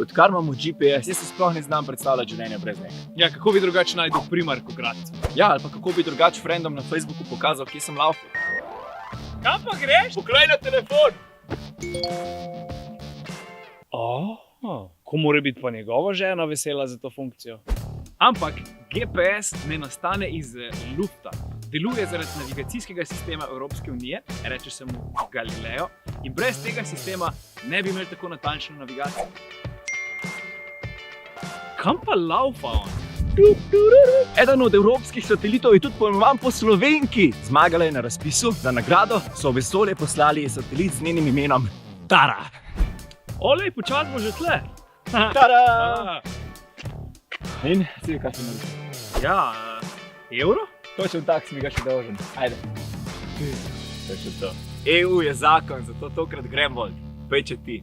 Odkar imamo GPS, jaz se sploh ne znam predstavljati življenja brez njega. Ja, kako bi drugače najdel primarko Gradcu? Ja, ali pa kako bi drugače frendom na Facebooku pokazal, kje sem laufal. Kam pa greš? Poklej na telefon! Ko mora biti pa njegova žena vesela za to funkcijo? Ampak GPS ne nastane iz lufta. Deluje zaradi navigacijskega sistema Evropske unije, reče se mu Galileo, in brez tega sistema ne bi imeli tako natančno navigacijo. Kam pa laufa on? Eden od evropskih satelitov je tudi poimenovan po Slovenki. Zmagala je na razpisu, za nagrado so v vesolje poslali satelit z njenim imenom Tara. Olej, počas bo že tle. Tara! In, si kaj se naredi? Ja, evro? Točno tak si mi ga še dolžen. Ajde. To je še to. EU je zakon, zato tokrat grem bolj. Peče ti.